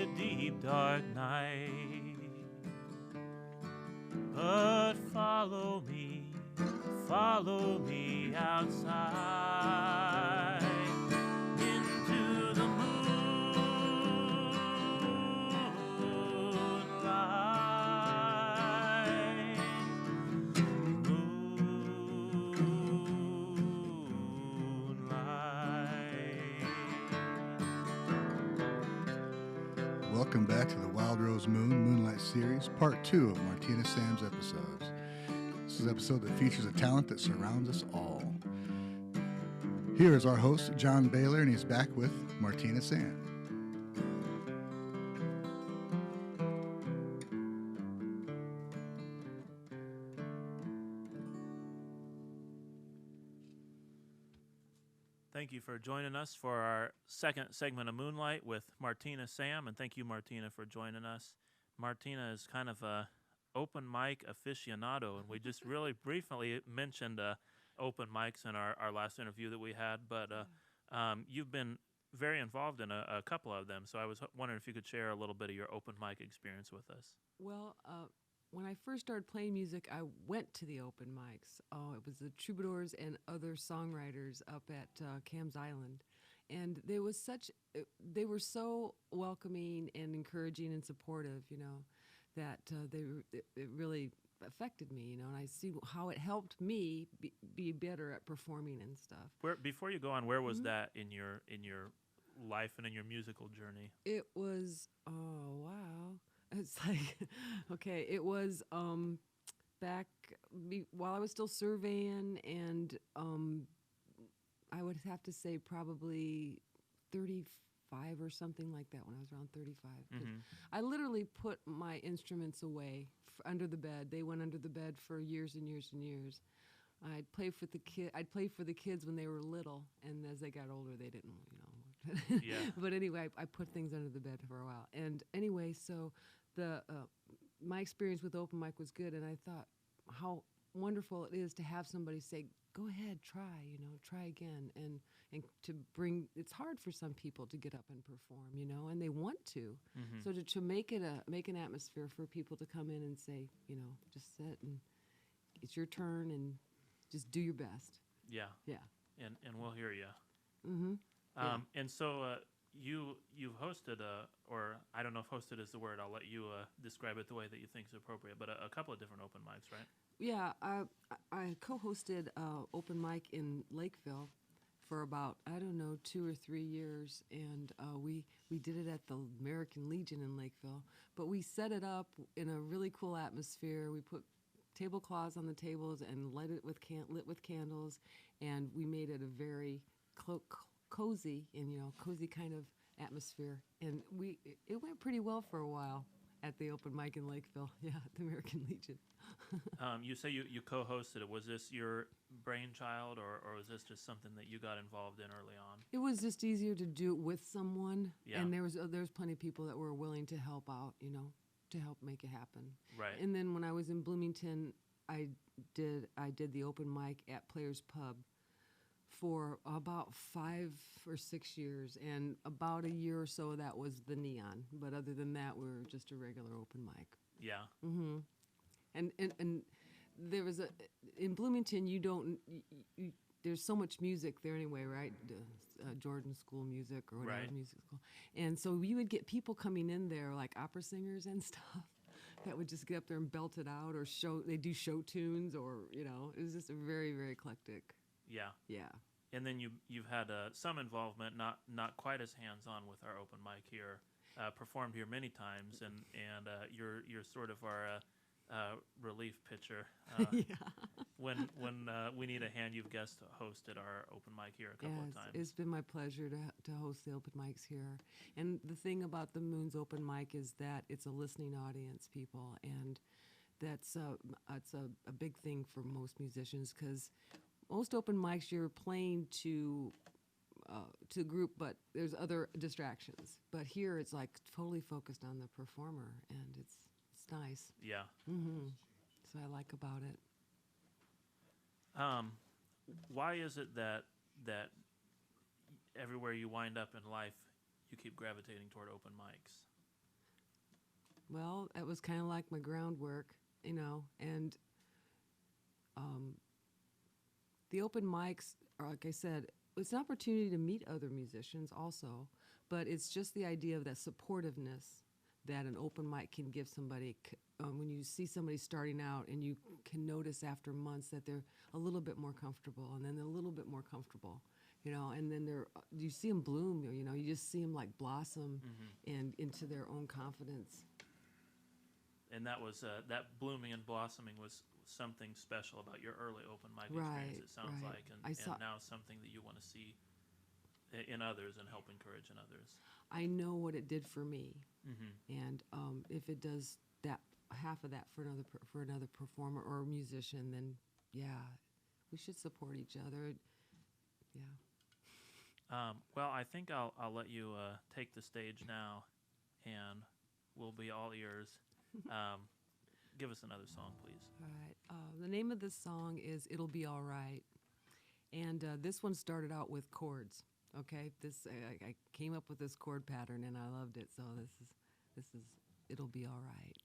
a deep dark night. But follow me outside into the moonlight. Welcome back to the Wild Rose Moonlight series, part 2 of Martina Samm's episodes. This is an episode that features a talent that surrounds us all. Here is our host, John Baylor, and he's back with Martina Samm. Thank you for joining us for our second segment of Moonlight with Martina Samm, and thank you, Martina, for joining us. Martina is kind of a open mic aficionado, and we just really briefly mentioned open mics in our last interview that we had, but you've been very involved in a couple of them, so I was wondering if you could share a little bit of your open mic experience with us. Well, when I first started playing music, I went to the open mics. It was the Troubadours and other songwriters up at Cam's Island. And they were so welcoming and encouraging and supportive, that it really affected me, and I see how it helped me be better at performing and stuff. Before you go on, where was that in your life and in your musical journey? It was, oh, wow. It's like, okay, it was back while I was still surveying, and I would have to say probably 35 or something like that when I was around 35. Mm-hmm. I literally put my instruments away under the bed. They went under the bed for years and years and years. I'd play for the kids when they were little, and as they got older, they didn't, Yeah. But anyway, I put things under the bed for a while. And anyway, so my experience with open mic was good, and I thought how wonderful it is to have somebody say, "Go ahead, try again," and to bring. It's hard for some people to get up and perform, and they want to. Mm-hmm. So to make an atmosphere for people to come in and say, just sit and it's your turn and just do your best. Yeah. Yeah. And we'll hear you. Mm-hmm. And so you've hosted or I don't know if hosted is the word. I'll let you describe it the way that you think is appropriate. But a couple of different open mics, right? Yeah, I co-hosted open mic in Lakeville for about 2 or 3 years, and we did it at the American Legion in Lakeville. But we set it up in a really cool atmosphere. We put tablecloths on the tables and lit with candles, and we made it a very cozy kind of atmosphere. And it went pretty well for a while at the open mic in Lakeville, at the American Legion. You say you co-hosted it. Was this your brainchild, or was this just something that you got involved in early on? It was just easier to do it with someone, yeah. And there was plenty of people that were willing to help out, to help make it happen. Right. And then when I was in Bloomington, I did the open mic at Players Pub for about 5 or 6 years, and about a year or so that was the Neon. But other than that, we were just a regular open mic. Yeah. Mm-hmm. And there was in Bloomington, there's so much music there anyway, right? Jordan School Music or whatever, right. Music school. And so you would get people coming in there like opera singers and stuff that would just get up there and belt it out, or they do show tunes, or it was just a very, very eclectic. Yeah. Yeah. And then you've had some involvement, not quite as hands-on with our open mic here. Performed here many times, and you're sort of our relief pitcher. Yeah. When we need a hand, you've guest hosted our open mic here a couple of times. It's been my pleasure to host the open mics here. And the thing about the Moon's open mic is that it's a listening audience, people, and it's a big thing for most musicians, because most open mics you're playing to group, but there's other distractions. But here it's like totally focused on the performer, and it's nice. Yeah. Mm-hmm. So I like about it. Why is it that everywhere you wind up in life, you keep gravitating toward open mics? Well, it was kind of like my groundwork, and the open mics, like I said, it's an opportunity to meet other musicians also, but it's just the idea of that supportiveness that an open mic can give somebody. When you see somebody starting out and you can notice after months that they're a little bit more comfortable, and then they're a little bit more comfortable, and then you see them bloom, you just see them like blossom and into their own confidence. And that was that blooming and blossoming was something special about your early open mic experience, it sounds like, and now something that you want to see in others and help encourage in others. I know what it did for me, and if it does that half of that for another performer or musician, then yeah, we should support each other. Yeah. Well, I think I'll let you take the stage now, and we'll be all ears. Give us another song, please. All right. The name of this song is "It'll Be All Right," and this one started out with chords. Okay, I came up with this chord pattern and I loved it. So this is "It'll Be All Right."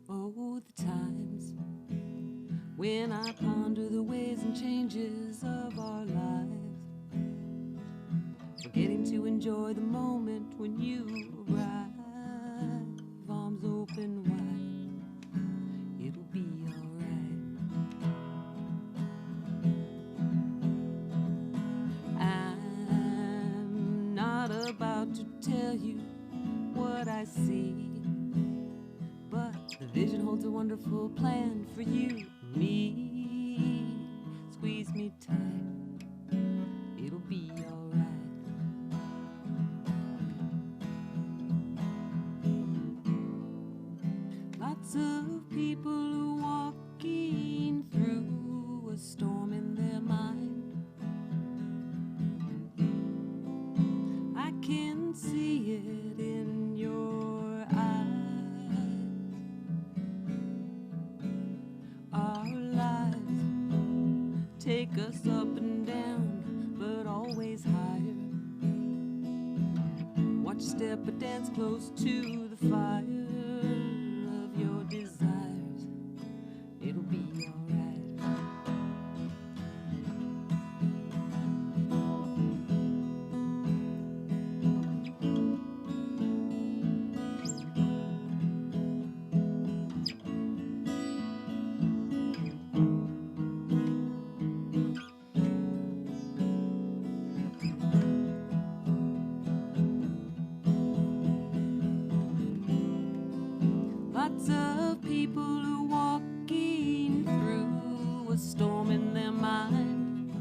Oh, the times when I ponder the ways and changes of our lives, forgetting to enjoy the moment when you arrive, arms open wide, it'll be alright. I'm not about to tell you what I see, but the vision holds a wonderful plan for you and me. Squeeze me tight, it'll be alright. Lots of people are walking through a storm in their mind. I can see it in your eyes. Our lives take us up and down, but always higher. Watch you step or dance close to the fire of your desires. It'll be alright. Lots of people are walking through a storm in their mind.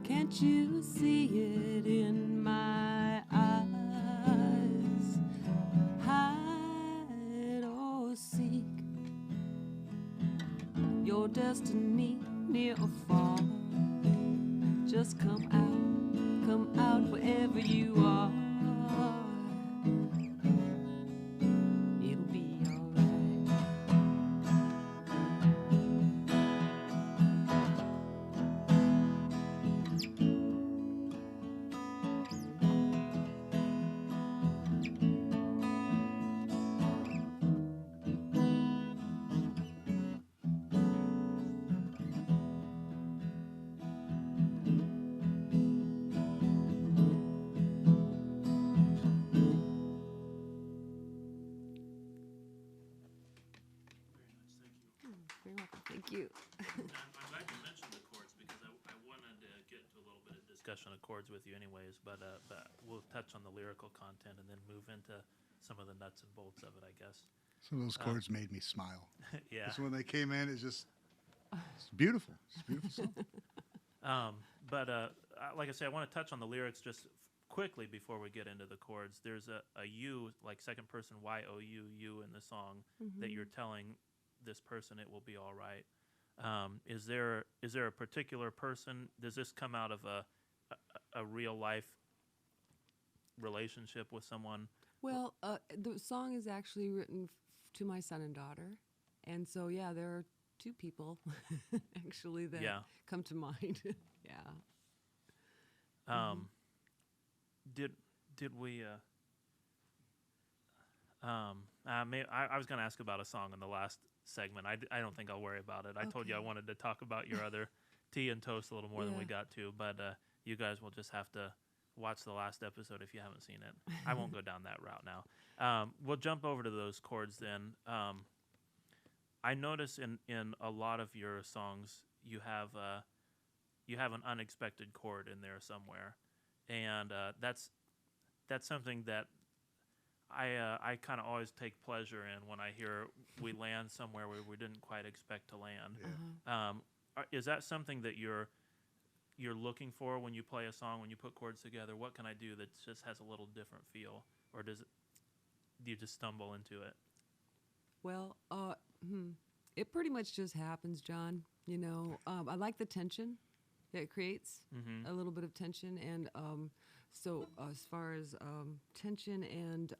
Can't you see it in my eyes? Hide or seek your destiny, near or far. Just come out wherever you are. It'll be alright. Very welcome. Thank you. I'm glad you mentioned the chords because I wanted to get into a little bit of discussion of chords with you anyways, but we'll touch on the lyrical content and then move into some of the nuts and bolts of it, I guess. Some of those chords made me smile. Yeah. Just when they came in, it's beautiful. It's a beautiful song. Like I say, I want to touch on the lyrics just quickly before we get into the chords. There's a you, like second person you in the song that you're telling this person it will be all right. Is there a particular person? Does this come out of a real life relationship with someone? Well, the song is actually written to my son and daughter, and so yeah, there are two people actually that Yeah. come to mind. Yeah. Did we? I was going to ask about a song in the last segment. I don't think I'll worry about it. I told you I Okay. wanted to talk about your other tea and toast a little more than we Yeah. got to, but you guys will just have to watch the last episode if you haven't seen it. I won't go down that route now. We'll jump over to those chords then. I notice in a lot of your songs you have an unexpected chord in there somewhere, and that's something that I kind of always take pleasure in when I hear we land somewhere where we didn't quite expect to land. Yeah. Is that something that you're looking for when you play a song, when you put chords together? What can I do that just has a little different feel, or do you just stumble into it? Well, it pretty much just happens, John. You know, I like the tension that it creates, Mm-hmm. a little bit of tension, and so as far as tension and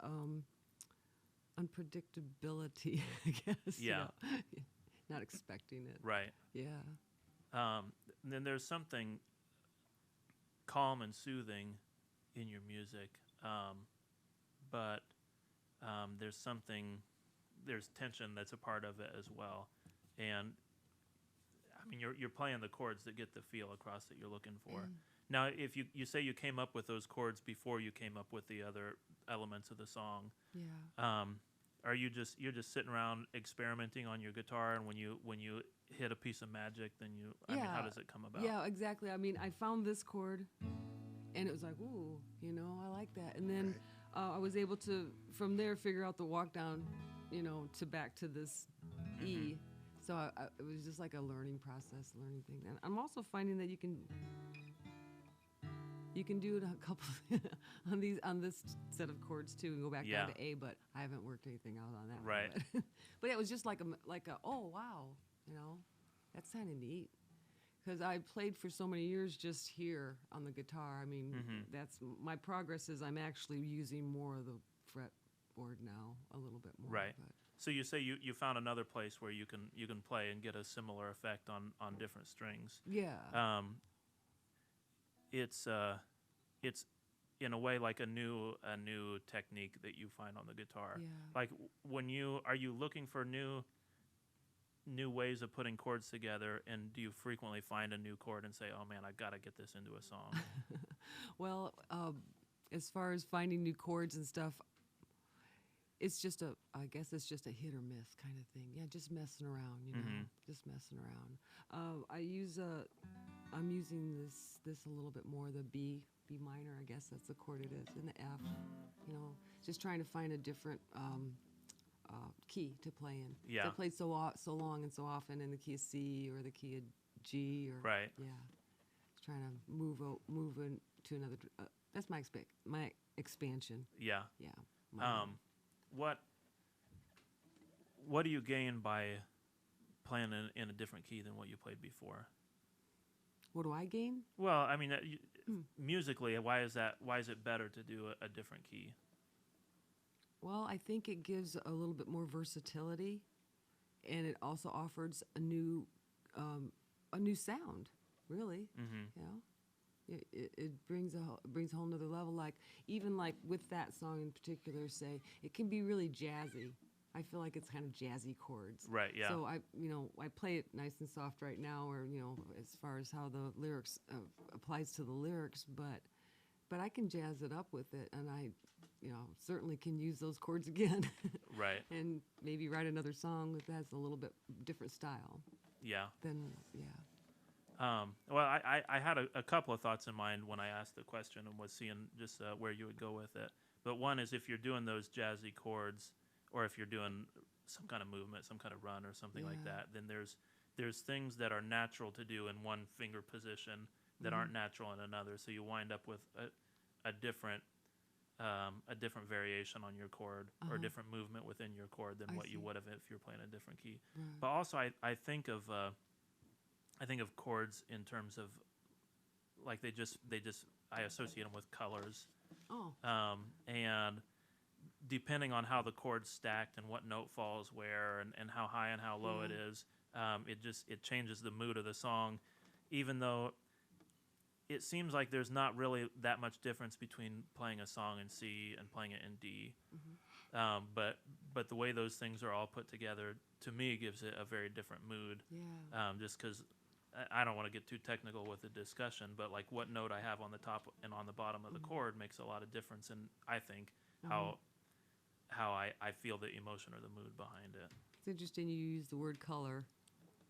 unpredictability, I guess. you Yeah. know, not expecting it. Right. Yeah. Then there's something calm and soothing in your music, but there's tension that's a part of it as well, and I mean you're playing the chords that get the feel across that you're looking for. Now, if you say you came up with those chords before you came up with the other elements of the song, Yeah. are you're just sitting around experimenting on your guitar, and when you hit a piece of magic, then I mean, how does it come about? Yeah, exactly. I mean, I found this chord, and it was like, ooh, I like that. And then I was able to, from there, figure out the walk down, to back to this E. So it was just like a learning process, learning thing. And I'm also finding that you can do it a couple on this set of chords too, and go back down to A. But I haven't worked anything out on that. Right. But it was just like a oh wow, that's kind of neat. Because I played for so many years just here on the guitar. I mean, that's my progress is I'm actually using more of the fretboard now, a little bit more. Right. But So you say you found another place where you can play and get a similar effect on different strings. yeah. It's in a way like a new technique that you find on the guitar. Yeah. Like are you looking for new ways of putting chords together, and do you frequently find a new chord and say, oh man, I've got to get this into a song? Well, as far as finding new chords and stuff, I guess it's just a hit or miss kind of thing. Yeah, just messing around, just messing around. I'm using this a little bit more, the B minor, I guess that's the chord it is, and the F, just trying to find a different key to play in. Yeah. So I played so long and so often in the key of C or the key of G or Right. Yeah, just trying to move into another. That's my expansion. Yeah. Yeah. What do you gain by playing in a different key than what you played before? What do I gain? Well, I mean, musically, why is it better to do a different key? Well, I think it gives a little bit more versatility, and it also offers a new sound. Really, it brings a whole nother level. Like even like with that song in particular, say it can be really jazzy. I feel like it's kind of jazzy chords. Right. Yeah. So I play it nice and soft right now, or as far as how the lyrics applies to the lyrics, but I can jazz it up with it, and I certainly can use those chords again. Right. And maybe write another song that has a little bit different style. Yeah. Yeah. Well, I had a couple of thoughts in mind when I asked the question and was seeing just where you would go with it. But one is if you're doing those jazzy chords, or if you're doing some kind of movement, some kind of run or something like that, then there's things that are natural to do in one finger position that aren't natural in another. So you wind up with a different variation on your chord, or a different movement within your chord than what you would have if you're playing a different key. Right. But also, I think of I think of chords in terms of like they just I associate them with colors, Oh, and depending on how the chord's stacked and what note falls where and how high and how low it Yeah. is, it changes the mood of the song, even though it seems like there's not really that much difference between playing a song in C and playing it in D. But the way those things are all put together, to me, gives it a very different mood. yeah. Just because I don't want to get too technical with the discussion, but like what note I have on the top and on the bottom of the chord makes a lot of difference in, I think, how I feel the emotion or the mood behind it. It's interesting you use the word color.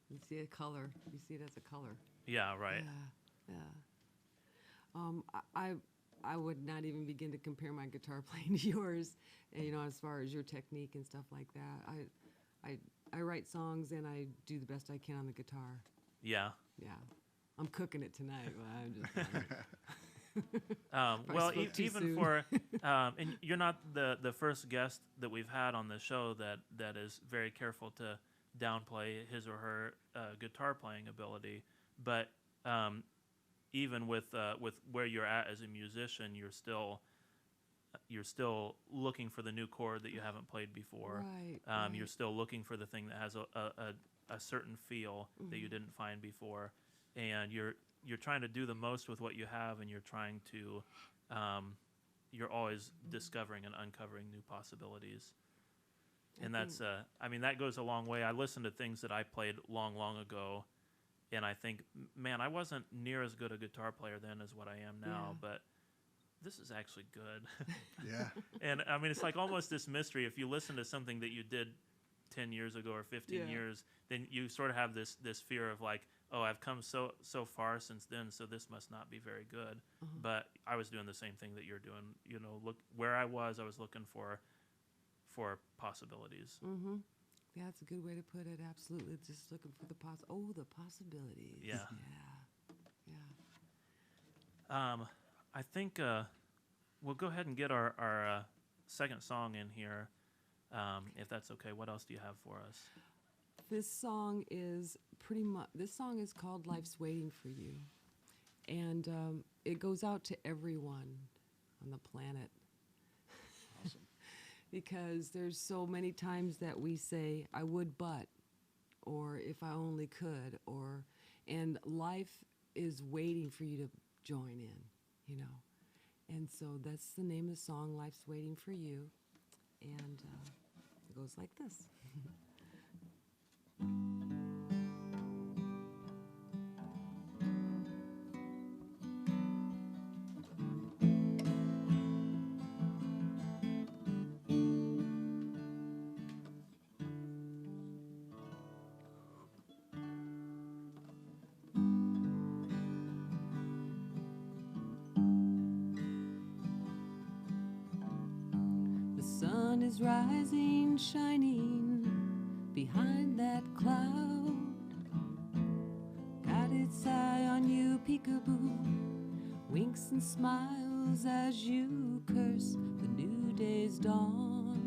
You see a color. You see it as a color. Yeah, right. Yeah, yeah. I would not even begin to compare my guitar playing to yours, and, as far as your technique and stuff like that. I write songs and I do the best I can on the guitar. Yeah. Yeah, I'm cooking it tonight. Well, I'm just. Well, spoke too even soon. for, and you're not the first guest that we've had on the show that is very careful to downplay his or her guitar playing ability. But even with where you're at as a musician, you're still looking for the new chord that you haven't played before. Right, You're right. still looking for the thing that has a certain feel that you didn't find before, and you're trying to do the most with what you have, and you're trying to you're always discovering and uncovering new possibilities. And that's I mean, that goes a long way. I listen to things that I played long ago, and I think, man, I wasn't near as good a guitar player then as what I am now, Yeah. but this is actually good. Yeah. And I mean, it's like almost this mystery. If you listen to something that you did 10 years ago or 15 Yeah. years, then you sort of have this fear of like, oh, I've come so far since then, so this must not be very good. But I was doing the same thing that you're doing. Look where I was looking for possibilities. Mm-hmm. Yeah, that's a good way to put it. Absolutely, just looking for the possibilities. Yeah. Yeah, yeah. I think we'll go ahead and get our second song in here, if that's okay. What else do you have for us? This song is called "Life's Waiting for You," and it goes out to everyone on the planet. Awesome. Because there's so many times that we say, "I would, but," or "if I only could," and life is waiting for you to join in, And so that's the name of the song, "Life's Waiting for You," and it goes like this. The sun is rising, shining behind that cloud. Got its eye on you, peekaboo. Winks and smiles as you curse the new day's dawn.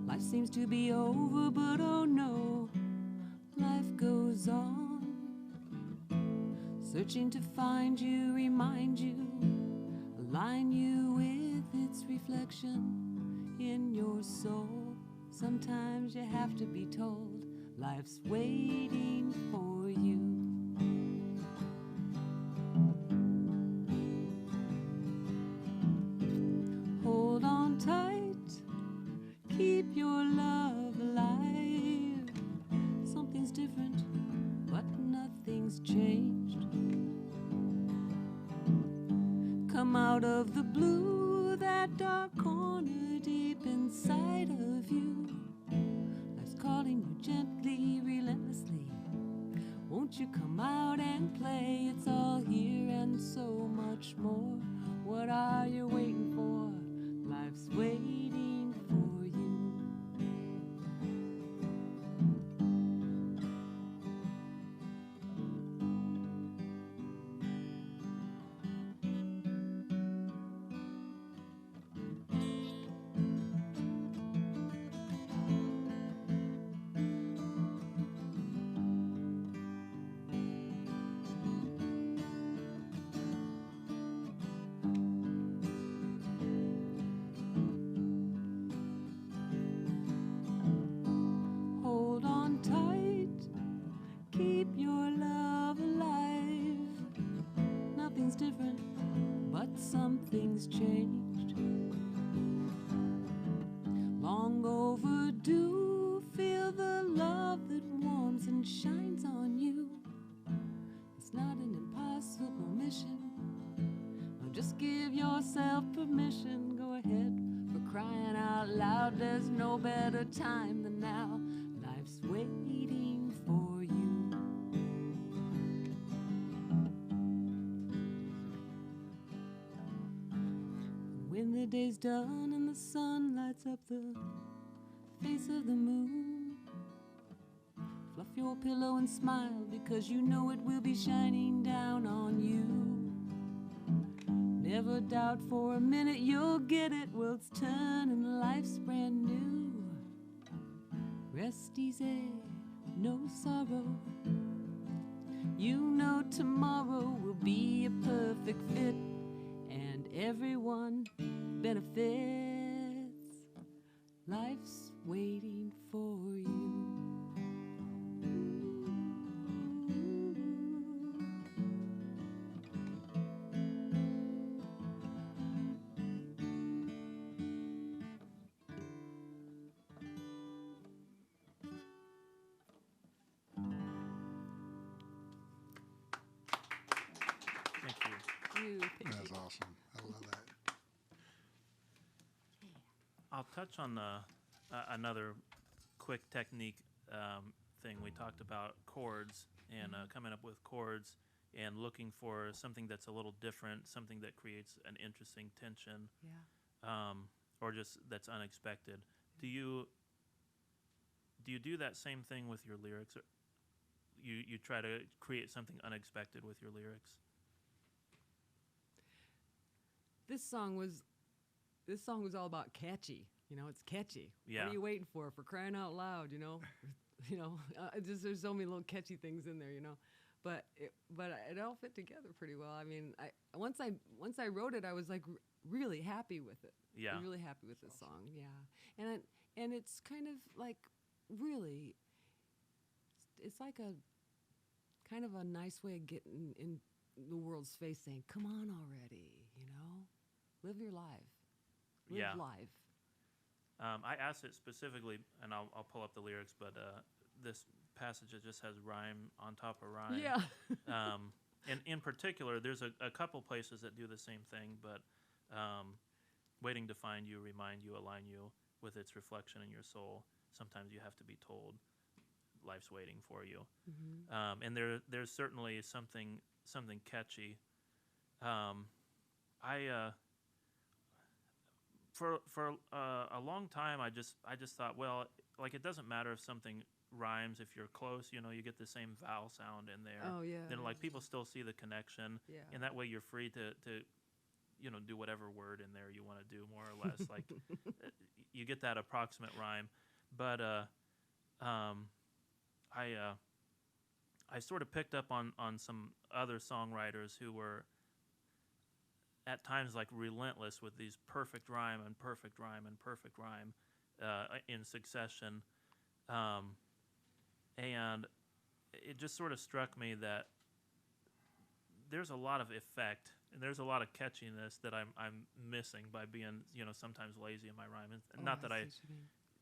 Life seems to be over, but oh no, life goes on. Searching to find you, remind you, align you with its reflection in your soul. Sometimes you have to be told, life's waiting for you. Hold on tight, keep your love alive. Something's different, but nothing's changed. Come out of the blue, that dark corner deep inside of you. Life's calling you gently, relentlessly. Won't you come out and play? It's all here and so much more. What are you waiting for? Life's waiting for you. sounds different, but something's changed. Long overdue, feel the love that warms and shines on you. It's not an impossible mission. Oh, just give yourself permission. Go ahead, for crying out loud. There's no better time than now. Life's waiting for you. When the day's done and the sun lights up the face of the moon, fluff your pillow and smile, because you know it will be shining down on you. Never doubt for a minute you'll get it. World's turning, life's brand new. Rest easy, no sorrow. You know tomorrow will be a perfect fit, and everyone benefits. Life's waiting for you. Thank you. That's awesome. I love that. I'll touch on another quick technique thing. We talked about chords and coming up with chords and looking for something that's a little different, something that creates an interesting tension, Yeah. or just that's unexpected. Do you do that same thing with your lyrics? Or you try to create something unexpected with your lyrics? This song was all about catchy. You know, it's catchy. Yeah. What are you waiting for crying out loud? You know, there's so many little catchy things in there. You know, but it all fit together pretty well. I mean, once I wrote it, I was like really happy with it. Yeah. I'm really happy with this song. Yeah, and it's kind of like really, it's like a kind of a nice way of getting in the world's face, saying, "Come on already," you know, live your life, live life. I asked it specifically, and I'll pull up the lyrics, but this passage, it just has rhyme on top of rhyme. Yeah. And in particular, there's a couple places that do the same thing, but waiting to find you, remind you, align you with its reflection in your soul. Sometimes you have to be told life's waiting for you. Mm-hmm. And there's certainly something catchy. For a long time, I just thought, well, like, it doesn't matter if something rhymes if you're close. You know, you get the same vowel sound in there. Oh yeah. Then, like, people still see the connection, Yeah. and that way you're free to do whatever word in there you want to do, more or less. Like, you get that approximate rhyme, but I sort of picked up on some other songwriters who were at times like relentless with these perfect rhyme and perfect rhyme and perfect rhyme in succession, and it just sort of struck me that there's a lot of effect and there's a lot of catchiness that I'm missing by being sometimes lazy in my rhyme. And not that I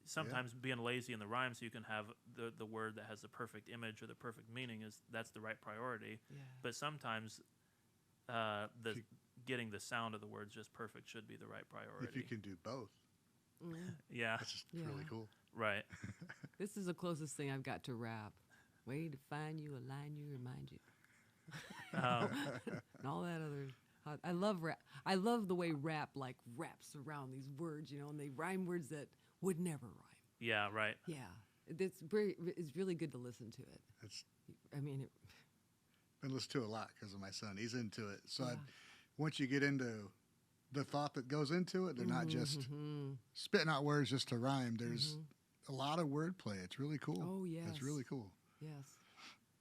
sometimes being lazy in the rhyme so you can have the word that has the perfect image or the perfect meaning that's the right priority. Yeah. But sometimes getting the sound of the words just perfect should be the right priority. If you can do both. Mm. Yeah. That's just Yeah. really cool. Right. This is the closest thing I've got to rap. Way to find you, align you, remind you. And all that other. I love rap. I love the way rap like wraps around these words, and they rhyme words that would never rhyme. Yeah. Right. Yeah, it's really good to listen to it. I've been listening to it a lot because of my son. He's into it. So Yeah. Once you get into the thought that goes into it, they're not just spitting out words just to rhyme. There's a lot of wordplay. It's really cool. Oh, yes. It's really cool. Yes.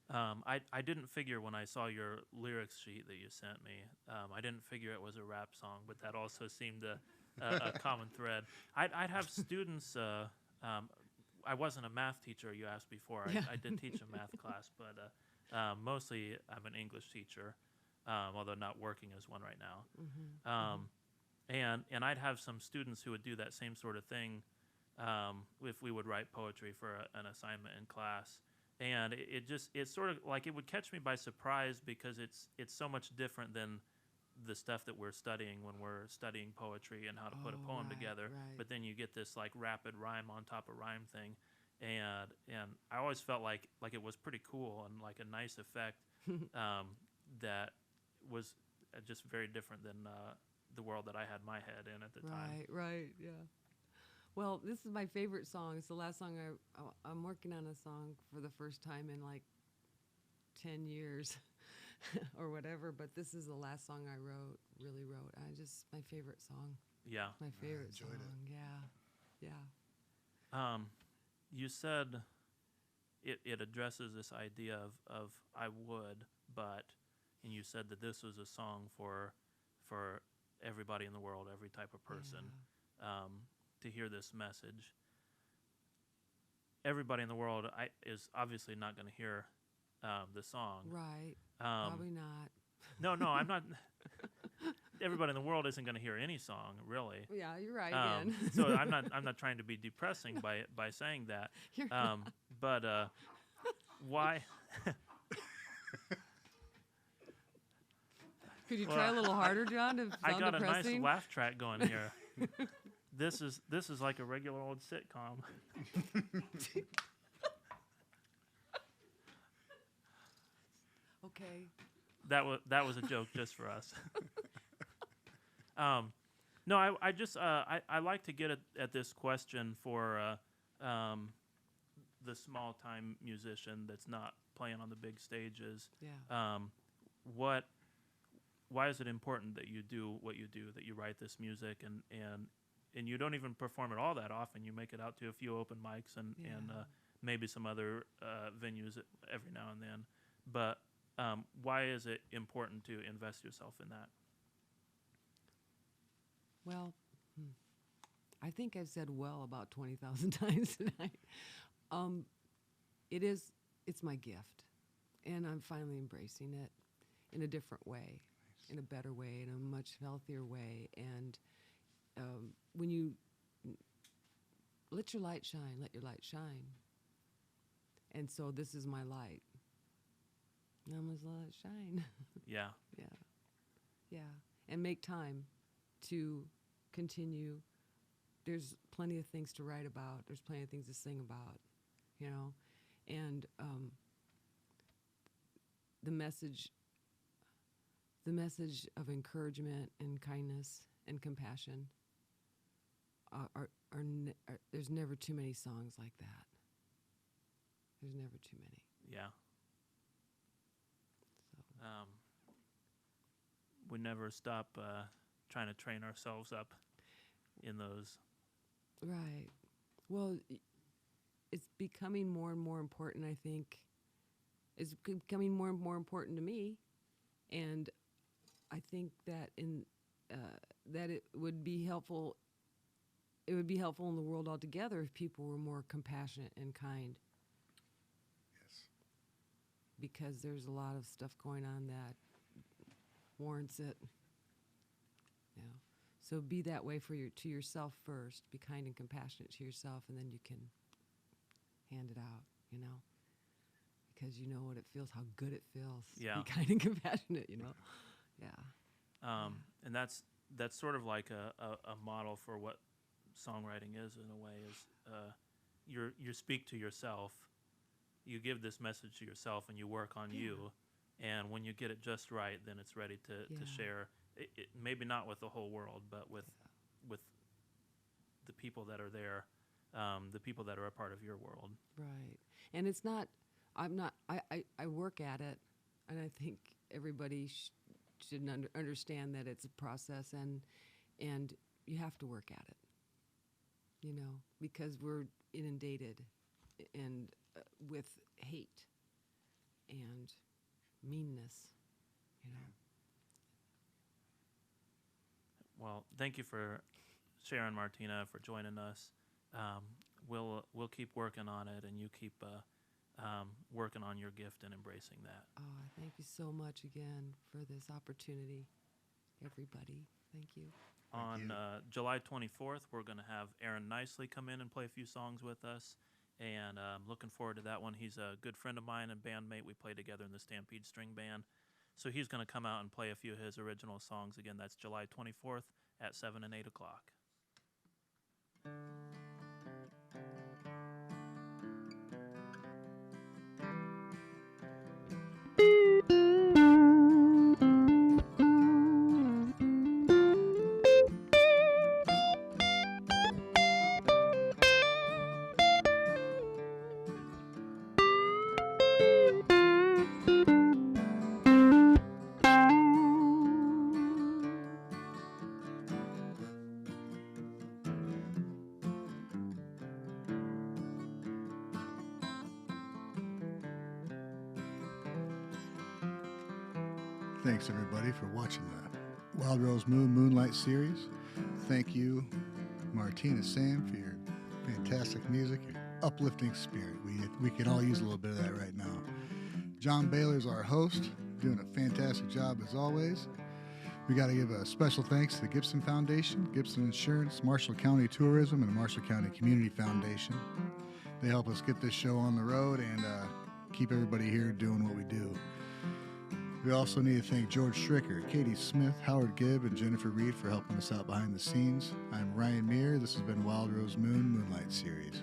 I didn't figure when I saw your lyrics sheet that you sent me, I didn't figure it was a rap song, but that also seemed a common thread. I'd have students, I wasn't a math teacher, you asked before. Yeah. I did teach a math class, but mostly I'm an English teacher. although not working as one right now. Mm-hmm. And I'd have some students who would do that same sort of thing if we would write poetry for an assignment in class. And it's sort of like it would catch me by surprise because it's so much different than the stuff that we're studying when we're studying poetry and how to put a poem together. Right. But then you get this like rapid rhyme on top of rhyme thing, and I always felt like it was pretty cool and like a nice effect that was just very different than the world that I had my head in at the time. Right, yeah. Well, this is my favorite song. It's the last song I'm working on a song for the first time in like 10 years or whatever, but this is the last song I really wrote. My favorite song. Yeah. My favorite enjoyed song. it. Yeah. You said it addresses this idea of I would, but, and you said that this was a song for everybody in the world, every type of person, to hear this message. Everybody in the world is obviously not going to hear the song. Right. Probably not. No, I'm not. Everybody in the world isn't going to hear any song, really. Yeah, you're right again. So I'm not trying to be depressing by saying that. You're not. But why? Could you try a little harder, John, to sound I got depressing? a nice laugh track going here. This is like a regular old sitcom. Okay. That was a joke just for us. No, I just I like to get at this question for the small time musician that's not playing on the big stages. Yeah. Why is it important that you do what you do, that you write this music and you don't even perform it all that often? You make it out to a few open mics and maybe some other venues every now and then. But why is it important to invest yourself in that? Well, I think I've said well about 20,000 times tonight. It's my gift, and I'm finally embracing it in a different way, in a better way, in a much healthier way. And when you let your light shine. And so this is my light. I'm going to let it shine. Yeah. Yeah. And make time to continue. There's plenty of things to write about. There's plenty of things to sing about, And the message of encouragement and kindness and compassion there's never too many songs like that. There's never too many. Yeah. So. We never stop trying to train ourselves up in those. Right. Well, it's becoming more and more important, I think. It's becoming more and more important to me. And I think that that it would be helpful. It would be helpful in the world altogether if people were more compassionate and kind. Yes. Because there's a lot of stuff going on that warrants it. So be that way to yourself first. Be kind and compassionate to yourself, and then you can hand it out. Because you know what it feels, how good it feels. Yeah. Be kind and compassionate. Yeah. And that's sort of like a model for what songwriting is in a way. Is you speak to yourself, you give this message to yourself, and you work on you. And when you get it just right, then it's ready to share. It maybe not with the whole world, but with the people that are there, the people that are a part of your world. Right. And it's not. I work at it, and I think everybody should understand that it's a process, and you have to work at it. Because we're inundated and with hate and meanness. Well, thank you for sharing, Martina, for joining us. We'll keep working on it, and you keep working on your gift and embracing that. Oh, thank you so much again for this opportunity, everybody. Thank you. On July 24th, we're going to have Aaron Nicely come in and play a few songs with us, and looking forward to that one. He's a good friend of mine and bandmate. We play together in the Stampede String Band, so he's going to come out and play a few of his original songs. Again, that's July 24th at 7 and 8 o'clock. Thanks, everybody, for watching the Wild Rose Moonlight series. Thank you, Martina Samm, for your fantastic music, your uplifting spirit. We can all use a little bit of that right now. John Baylor is our host, doing a fantastic job as always. We got to give a special thanks to the Gibson Foundation, Gibson Insurance, Marshall County Tourism, and Marshall County Community Foundation. They help us get this show on the road and keep everybody here doing what we do. We also need to thank George Stricker, Katie Smith, Howard Gibb, and Jennifer Reed for helping us out behind the scenes. I'm Ryan Meir. This has been Wild Rose Moonlight series.